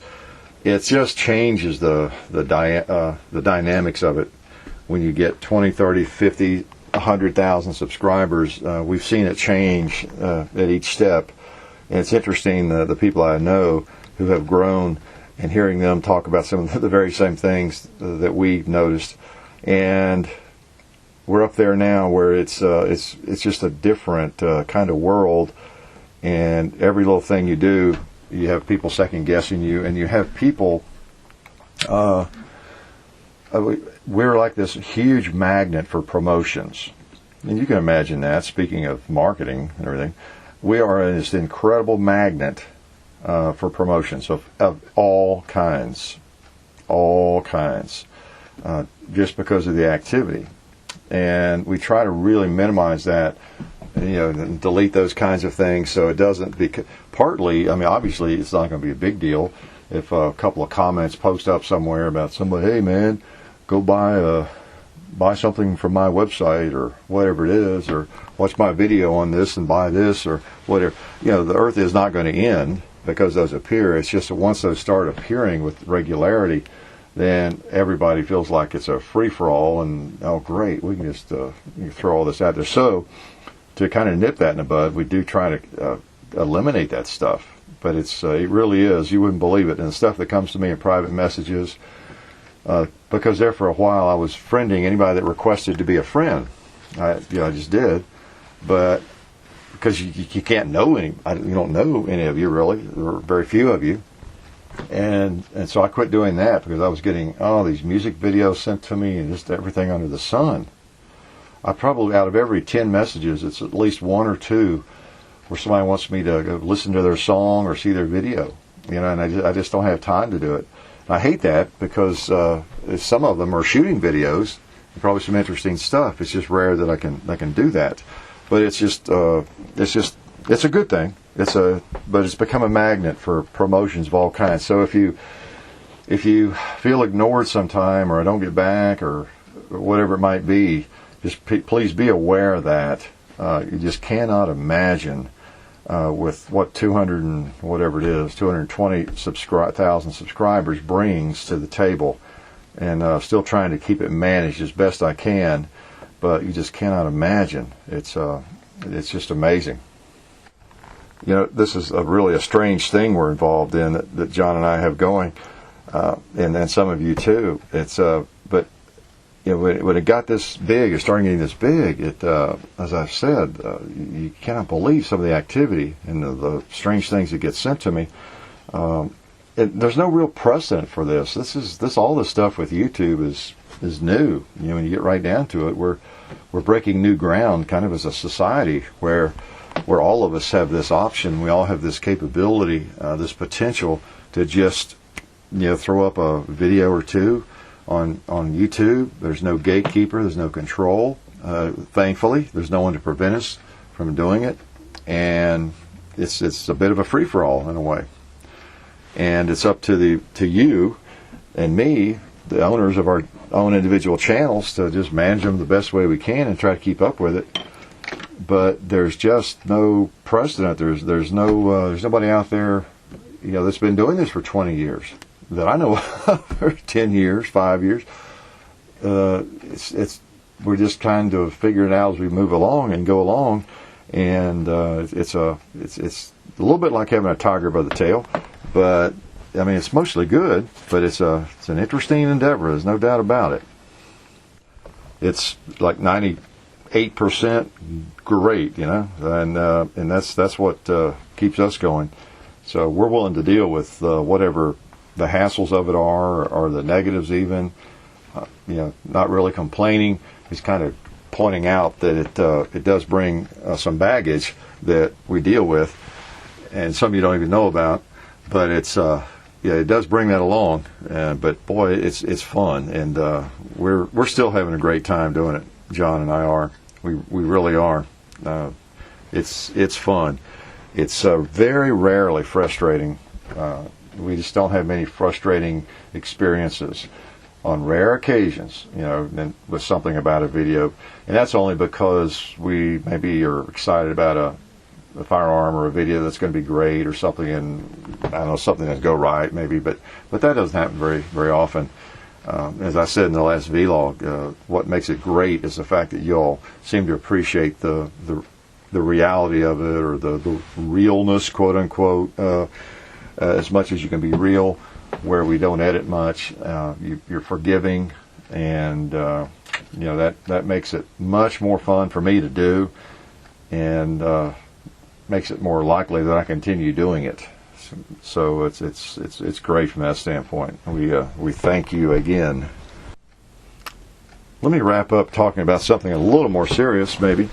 [SPEAKER 2] It just changes the dynamics of it when you get 20, 30, 50, 100,000 subscribers. We've seen it change at each step. And it's interesting, the people I know who have grown, and hearing them talk about some of the very same things that we've noticed. And we're up there now where it's just a different kind of world, and every little thing you do, you have people second guessing you, and you have people. We're like this huge magnet for promotions, and you can imagine that. Speaking of marketing and everything, we are this incredible magnet for promotions of all kinds, just because of the activity. And we try to really minimize that, and delete those kinds of things so it doesn't be. Partly, I mean, obviously, it's not going to be a big deal if a couple of comments post up somewhere about somebody, hey man, go buy something from my website or whatever it is, or watch my video on this and buy this or whatever. The earth is not going to end because those appear. It's just that once those start appearing with regularity, then everybody feels like it's a free-for-all, and oh great, we can just throw all this out there. So to kind of nip that in the bud, we do try to eliminate that stuff. But it really is, you wouldn't believe it. And the stuff that comes to me in private messages, because there for a while I was friending anybody that requested to be a friend. I just did. But because you can't know you don't know any of you really, or very few of you. And so I quit doing that because I was getting all these music videos sent to me and just everything under the sun. I probably, out of every 10 messages, it's at least one or two where somebody wants me to go listen to their song or see their video. And I just don't have time to do it. And I hate that because some of them are shooting videos and probably some interesting stuff. It's just rare that I can do that. But it's a good thing. But it's become a magnet for promotions of all kinds. So if you feel ignored sometime, or I don't get back, or whatever it might be, just please be aware of that. You just cannot imagine with what 200 and whatever it is, 220,000 subscribers brings to the table, and still trying to keep it managed as best I can. But you just cannot imagine. It's just amazing. You know, this is really a strange thing we're involved in that John and I have going, and some of you too. But you know, when it got this big, or starting getting this big, as I've said, you cannot believe some of the activity and the strange things that get sent to me. There's no real precedent for this. All this stuff with YouTube is new. You know, when you get right down to it, we're breaking new ground, kind of as a society where all of us have this option. We all have this capability, this potential to just, you know, throw up a video or two on YouTube. There's no gatekeeper. There's no control. Thankfully, there's no one to prevent us from doing it, and it's a bit of a free for all in a way. And it's up to you and me, the owners of our own individual channels, to just manage them the best way we can and try to keep up with it. But there's just no precedent. There's nobody out there, you know, that's been doing this for 20 years that I know of, or 10 years, 5 years. We're just kind of figuring it out as we move along and go along, and it's a little bit like having a tiger by the tail. But I mean, it's mostly good, but it's an interesting endeavor. There's no doubt about it. It's like 98% great, you know, and that's what keeps us going. So we're willing to deal with whatever the hassles of it are, or the negatives even. You know, not really complaining. He's kind of pointing out that it does bring some baggage that we deal with, and some you don't even know about. But it does bring that along. But boy, it's fun, and we're still having a great time doing it. John and I are. We really are. It's fun. It's very rarely frustrating. We just don't have many frustrating experiences. On rare occasions, you know, with something about a video, and that's only because we maybe are excited about a firearm or a video that's going to be great or something, and I don't know, something that go right maybe, but that doesn't happen very, very often. As I said in the last vlog, what makes it great is the fact that you all seem to appreciate the reality of it, or the realness, quote unquote, as much as you can be real, where we don't edit much. You're forgiving, and you know, that makes it much more fun for me to do, and makes it more likely that I continue doing it. So it's great from that standpoint. We thank you again. Let me wrap up talking about something a little more serious, maybe,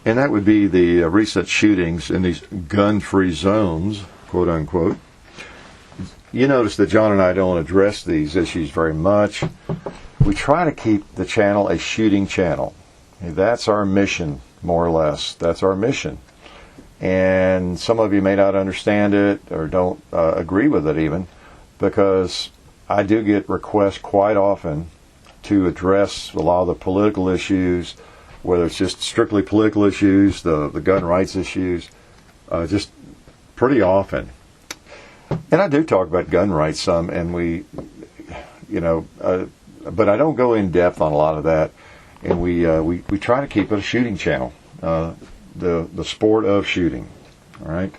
[SPEAKER 2] and that would be the recent shootings in these gun-free zones, quote unquote. You notice that John and I don't address these issues very much. We try to keep the channel a shooting channel. That's our mission, more or less. That's our mission. And some of you may not understand it, or don't agree with it even, because I do get requests quite often to address a lot of the political issues, whether it's just strictly political issues, the gun rights issues, just pretty often. And I do talk about gun rights some, and but I don't go in depth on a lot of that. And we try to keep it a shooting channel, the sport of shooting. All right.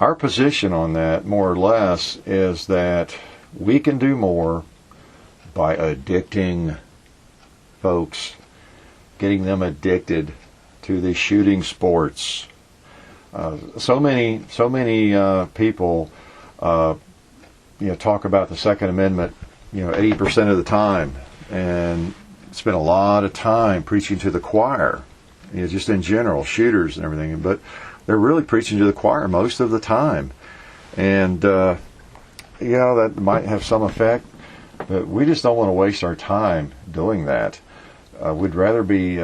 [SPEAKER 2] Our position on that, more or less, is that we can do more by addicting folks, getting them addicted to the shooting sports. So many people. Talk about the Second Amendment, 80% of the time, and spend a lot of time preaching to the choir, just in general, shooters and everything, but they're really preaching to the choir most of the time. And, that might have some effect, but we just don't want to waste our time doing that. We'd rather be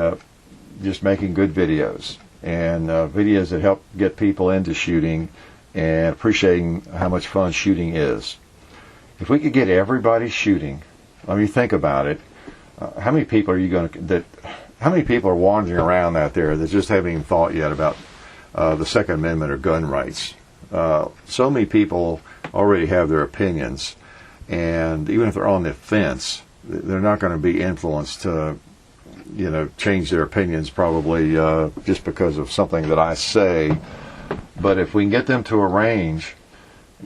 [SPEAKER 2] just making good videos, and videos that help get people into shooting and appreciating how much fun shooting is. If we could get everybody shooting, I mean, think about it. How many people are wandering around out there that just haven't even thought yet about the Second Amendment or gun rights. So many people already have their opinions, and even if they're on the fence, they're not going to be influenced to, change their opinions probably just because of something that I say. But if we can get them to a range,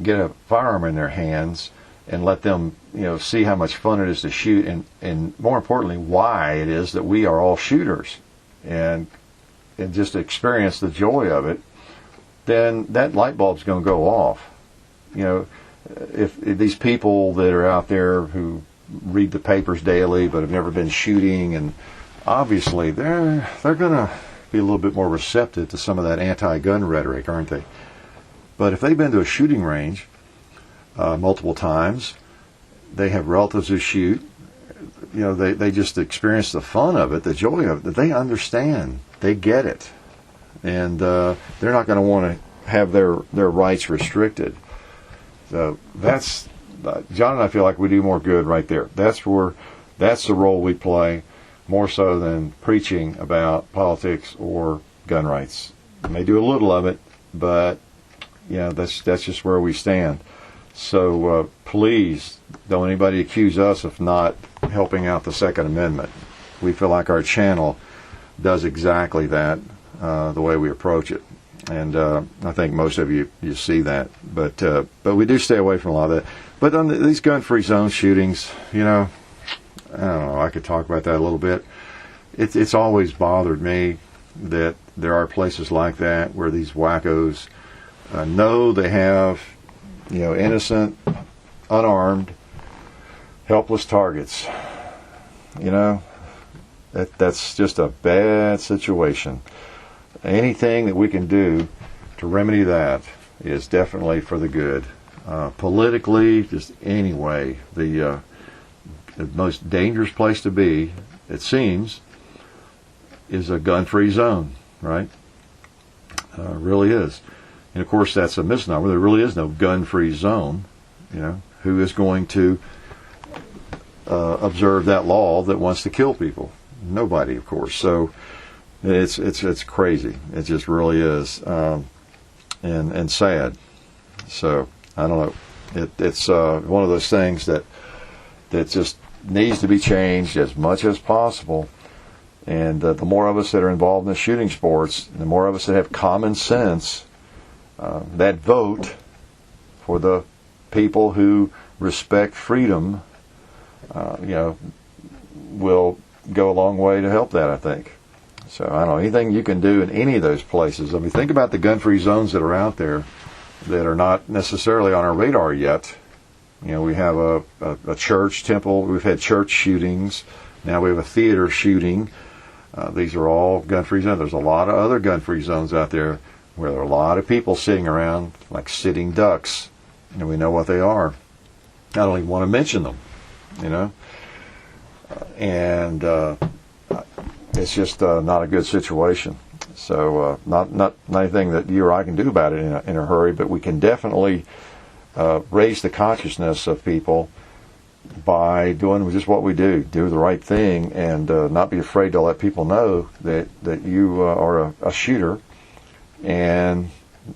[SPEAKER 2] get a firearm in their hands, and let them, see how much fun it is to shoot, and more importantly, why it is that we are all shooters, and just experience the joy of it, then that light bulb's going to go off. If these people that are out there who read the papers daily but have never been shooting, and obviously they're going to be a little bit more receptive to some of that anti-gun rhetoric, aren't they? But if they've been to a shooting range multiple times, they have relatives who shoot, they just experience the fun of it, the joy of it, that they understand, they get it, and they're not going to want to have their rights restricted. So that's, John and I feel like we do more good right there. That's the role we play, more so than preaching about politics or gun rights. We may do a little of it, but that's just where we stand. So please don't anybody accuse us of not helping out the Second Amendment. We feel like our channel does exactly that, the way we approach it, and I think most of you see that. But we do stay away from a lot of that. But on these gun-free zone shootings, I don't know, I could talk about that a little bit. It's always bothered me that there are places like that where these wackos know they have, innocent, unarmed, helpless targets. That's just a bad situation. Anything that we can do to remedy that is definitely for the good. Politically, just anyway, the most dangerous place to be, it seems, is a gun-free zone, right? Really is. And of course, that's a misnomer. There really is no gun-free zone. Who is going to observe that law that wants to kill people? Nobody, of course. So it's crazy. It just really is, and sad. So I don't know. It's one of those things that just needs to be changed as much as possible. And the more of us that are involved in the shooting sports, the more of us that have common sense, that vote for the people who respect freedom, will go a long way to help that, I think. So I don't know, anything you can do in any of those places. I mean, think about the gun-free zones that are out there that are not necessarily on our radar yet. We have a church, temple. We've had church shootings. Now we have a theater shooting. These are all gun-free zones. There's a lot of other gun-free zones out there where there are a lot of people sitting around like sitting ducks, and we know what they are. I don't even want to mention them, and it's just not a good situation. So not anything that you or I can do about it in a hurry, but we can definitely raise the consciousness of people by doing just what we do the right thing, and not be afraid to let people know that you are a shooter, and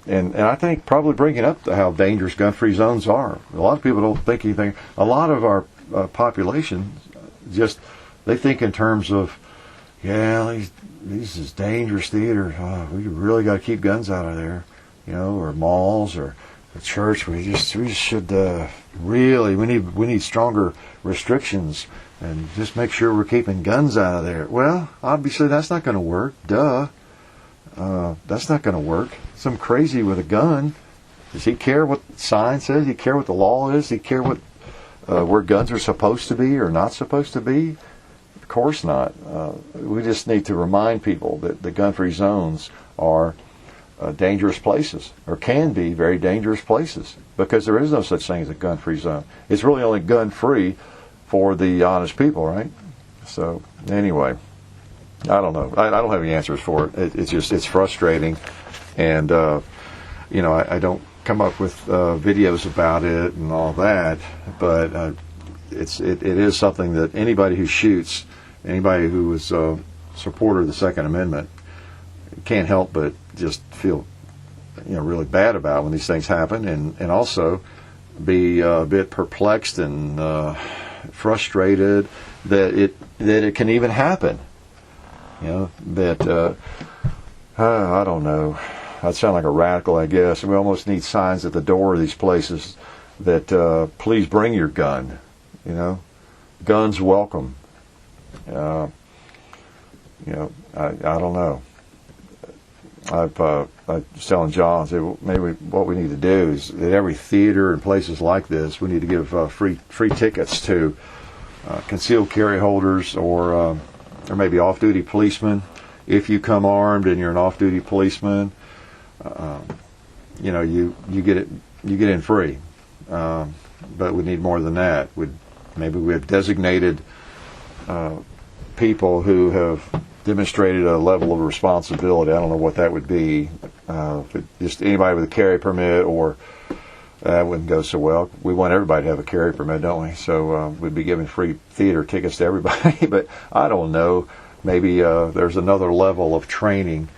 [SPEAKER 2] I think probably bringing up how dangerous gun-free zones are. A lot of people don't think anything. A lot of our population they think in terms of, these is dangerous theaters. Oh, we really got to keep guns out of there, or malls or the church. We should really we need stronger restrictions and just make sure we're keeping guns out of there. Well, obviously that's not going to work. Duh. That's not going to work. Some crazy with a gun, does he care what the sign says? Does he care what the law is? Does he care what where guns are supposed to be or not supposed to be? Of course not. We just need to remind people that the gun-free zones are dangerous places, or can be very dangerous places, because there is no such thing as a gun-free zone. It's really only gun-free for the honest people, right? So anyway, I don't know. I don't have any answers for it. It's frustrating, and I don't come up with videos about it and all that, but it is something that anybody who shoots, anybody who is a supporter of the Second Amendment, can't help but just feel really bad about when these things happen, and also be a bit perplexed and frustrated that it can even happen. That I don't know. I'd sound like a radical, I guess. We almost need signs at the door of these places that please bring your gun. Guns welcome. I don't know. I was telling John, maybe what we need to do is at every theater and places like this, we need to give free tickets to concealed carry holders or maybe off-duty policemen. If you come armed and you're an off-duty policeman, you get in free. But we need more than that. Maybe we have designated people who have demonstrated a level of responsibility. I don't know what that would be. Just anybody with a carry permit, or that wouldn't go so well. We want everybody to have a carry permit, don't we? So we'd be giving free theater tickets to everybody. But I don't know. Maybe there's another level of training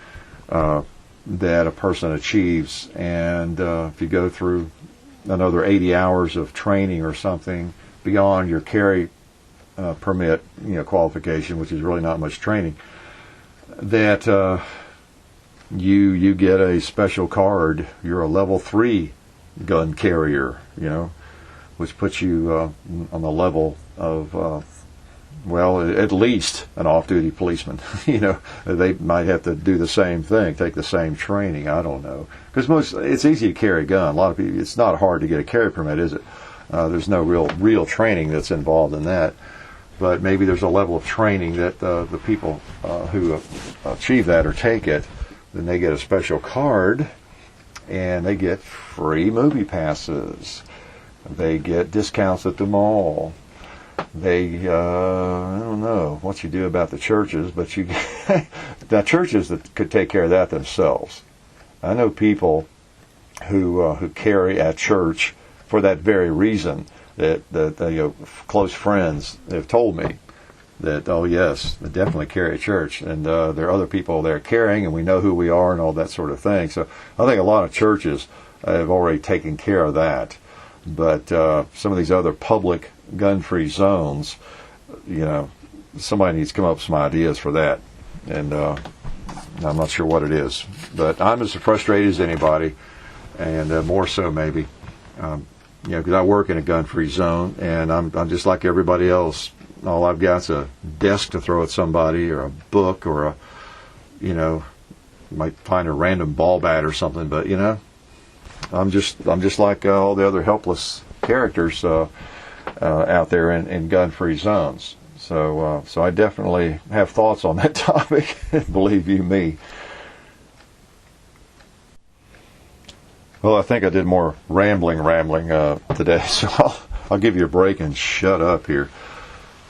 [SPEAKER 2] that a person achieves, and if you go through another 80 hours of training or something beyond your carry permit qualification, which is really not much training, that you get a special card. You're a level 3 gun carrier, which puts you on the level of at least an off-duty policeman. They might have to do the same thing, take the same training. I don't know, because it's easy to carry a gun. A lot of people, it's not hard to get a carry permit, is it? There's no real training that's involved in that. But maybe there's a level of training that the people who achieve that or take it, then they get a special card, and they get free movie passes. They get discounts at the mall. They, I don't know what you do about the churches, but the churches that could take care of that themselves. I know people who carry at church for that very reason. That close friends have told me that, oh yes, they definitely carry at church, and there are other people there carrying, and we know who we are and all that sort of thing. So I think a lot of churches have already taken care of that. But some of these other public gun-free zones, somebody needs to come up with some ideas for that, and I'm not sure what it is. But I'm as frustrated as anybody, and more so maybe. Because I work in a gun-free zone, and I'm just like everybody else. All I've got is a desk to throw at somebody, or a book, or might find a random ball bat or something. But I'm just like all the other helpless characters out there in gun-free zones. So I definitely have thoughts on that topic. Believe you me. Well, I think I did more rambling today, so I'll give you a break and shut up here.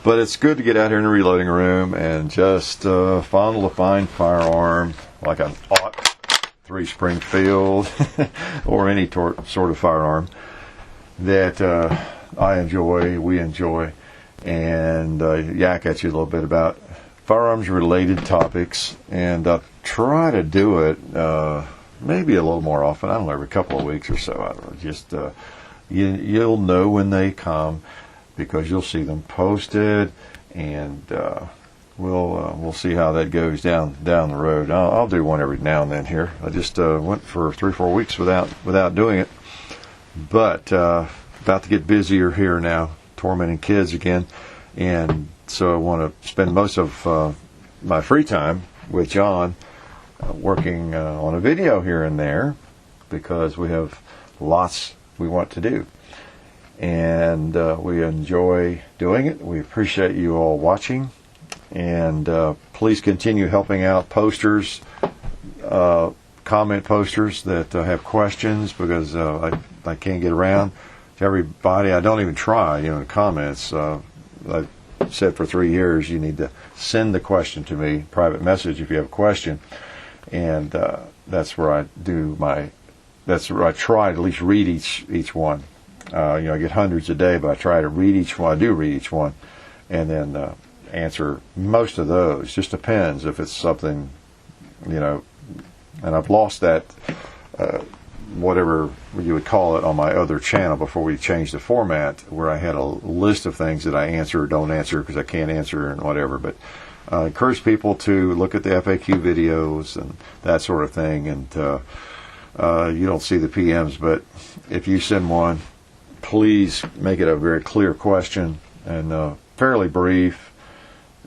[SPEAKER 2] But it's good to get out here in the reloading room and just fondle a fine firearm, like an .3 Springfield or any sort of firearm that I enjoy, we enjoy, and yak at you a little bit about firearms-related topics, and try to do it maybe a little more often. I don't know, every couple of weeks or so. I don't know, just you'll know when they come, because you'll see them posted, and we'll see how that goes down the road. I'll do one every now and then here. I just went for 3-4 weeks without doing it, but about to get busier here now, tormenting kids again, and so I want to spend most of my free time with John working on a video here and there, because we have lots we want to do, and we enjoy doing it. We appreciate you all watching, and please continue helping out posters, comment posters that have questions, because I can't get around to everybody. I don't even try, in comments. I've said for 3 years, you need to send the question to me, private message, if you have a question. And that's where I try to at least read each one. I get hundreds a day, but I try to read each one. I do read each one, and then answer most of those. Just depends if it's something, and I've lost that, whatever you would call it, on my other channel before we changed the format, where I had a list of things that I answer or don't answer because I can't answer and whatever. But I encourage people to look at the FAQ videos and that sort of thing. And you don't see the PMs, but if you send one, please make it a very clear question and fairly brief.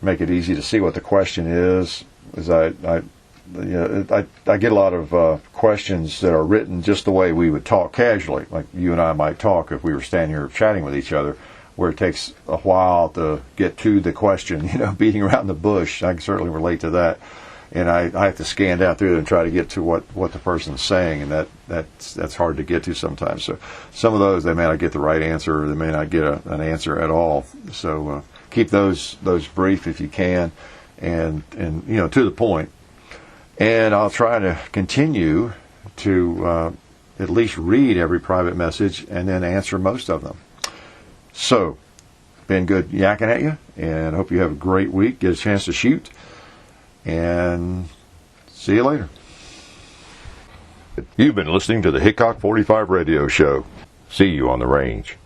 [SPEAKER 2] Make it easy to see what the question is. As I get a lot of questions that are written just the way we would talk casually, like you and I might talk if we were standing here chatting with each other, where it takes a while to get to the question, beating around the bush. I can certainly relate to that. And I have to scan down through it and try to get to what the person's saying, and that's hard to get to sometimes. So some of those, they may not get the right answer, or they may not get an answer at all. So keep those brief if you can, and to the point. And I'll try to continue to at least read every private message and then answer most of them. So, been good yakking at you, and hope you have a great week. Get a chance to shoot, and see you later. You've been listening to the Hickok 45 radio show. See you on the range.